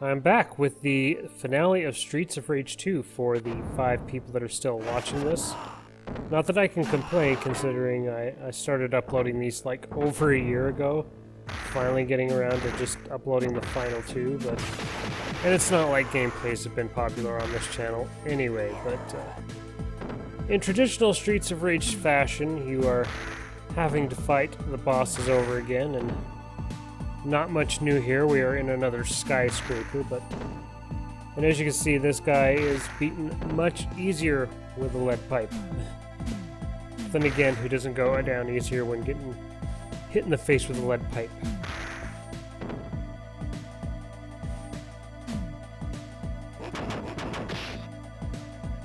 I'm back with the finale of Streets of Rage 2 for the 5 people that are still watching this. Not that I can complain, considering I started uploading these like over a year ago. Finally getting around to just uploading the final 2, but... And it's not like gameplays have been popular on this channel anyway, but... in traditional Streets of Rage fashion, you are having to fight the bosses over again, and... not much new here. We are in another skyscraper, but... and as you can see, this guy is beaten much easier with a lead pipe. Then again, who doesn't go down easier when getting hit in the face with a lead pipe?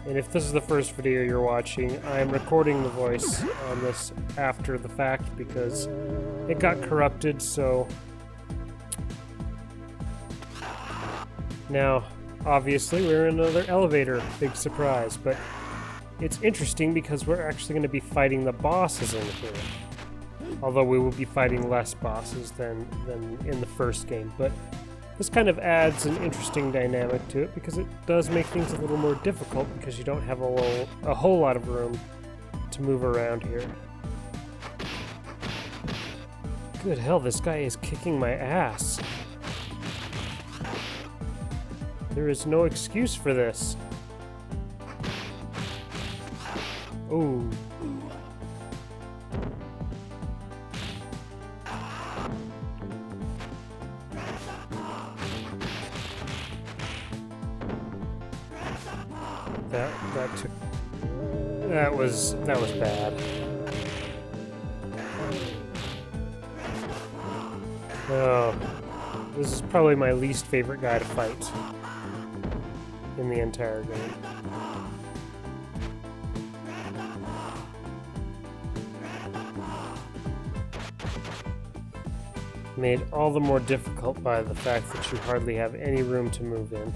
And if this is the first video you're watching, I'm recording the voice on this after the fact because it got corrupted, so... Now, obviously, we're in another elevator. Big surprise, but it's interesting because we're actually going to be fighting the bosses in here. Although we will be fighting less bosses than in the first game, but this kind of adds an interesting dynamic to it because it does make things a little more difficult because you don't have a whole lot of room to move around here. Good hell, this guy is kicking my ass. There is no excuse for this. Ooh. That was bad. Oh, this is probably my least favorite guy to fight in the entire game. Made all the more difficult by the fact that you hardly have any room to move in.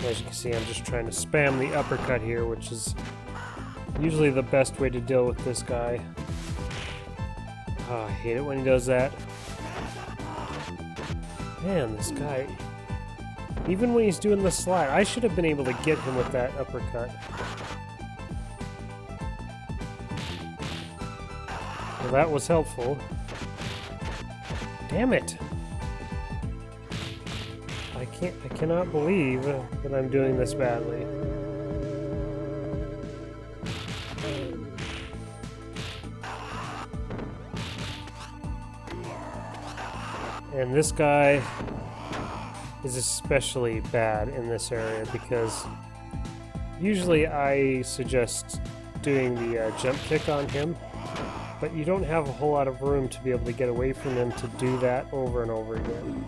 As you can see, I'm just trying to spam the uppercut here, which is usually the best way to deal with this guy. Oh, I hate it when he does that. Man, this guy... even when he's doing the slide, I should have been able to get him with that uppercut. Well, that was helpful. Damn it! I cannot believe that I'm doing this badly. And this guy is especially bad in this area because usually I suggest doing the jump kick on him, but you don't have a whole lot of room to be able to get away from him to do that over and over again.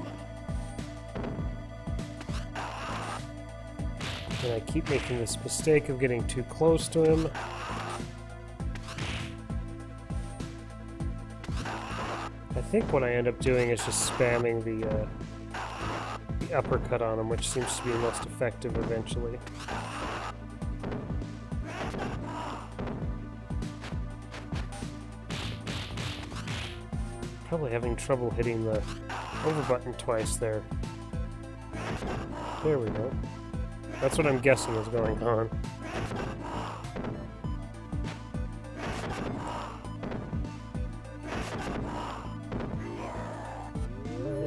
And I keep making this mistake of getting too close to him. I think what I end up doing is just spamming the uppercut on him, which seems to be most effective eventually. Probably having trouble hitting the over button twice there. There we go. That's what I'm guessing is going on.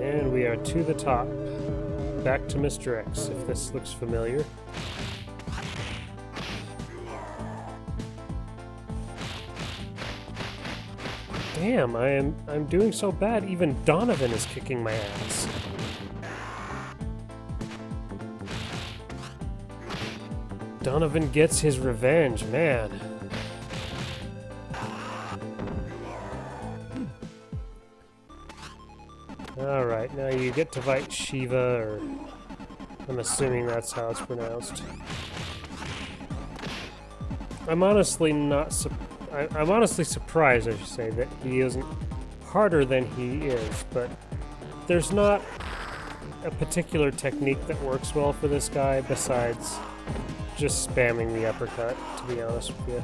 And we are to the top. Back to Mr. X, if this looks familiar. Damn, I'm doing so bad, even Donovan is kicking my ass. Donovan gets his revenge, man. Alright, now you get to fight Shiva, or... I'm assuming that's how it's pronounced. I'm honestly I'm honestly surprised, I should say, that he isn't harder than he is, but there's not a particular technique that works well for this guy besides just spamming the uppercut, to be honest with you.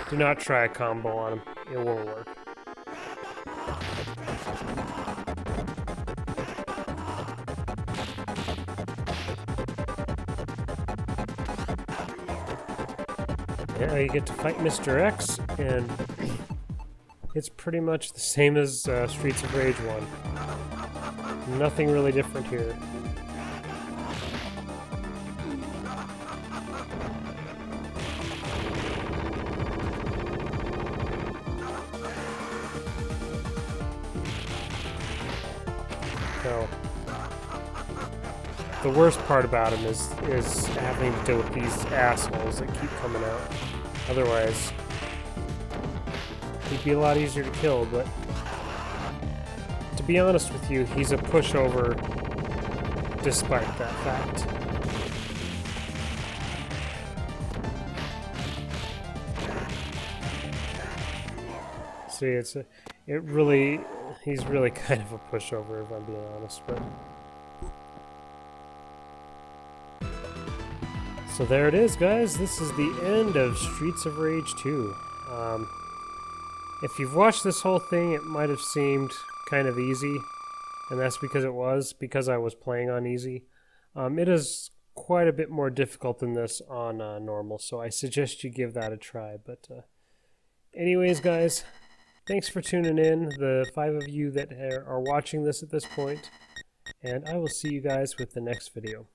Do not try a combo on him. It won't work. Yeah, you get to fight Mr. X, and it's pretty much the same as Streets of Rage 1. Nothing really different here. So, the worst part about him is having to deal with these assholes that keep coming out. Otherwise, he'd be a lot easier to kill, but to be honest with you, he's a pushover despite that fact. See, he's really kind of a pushover if I'm being honest, but... So there it is, guys. This is the end of Streets of Rage 2. If you've watched this whole thing, it might have seemed kind of easy, and that's because I was playing on easy. It is quite a bit more difficult than this on normal, so I suggest you give that a try. But anyways, guys, thanks for tuning in, the 5 of you that are watching this at this point, and I will see you guys with the next video.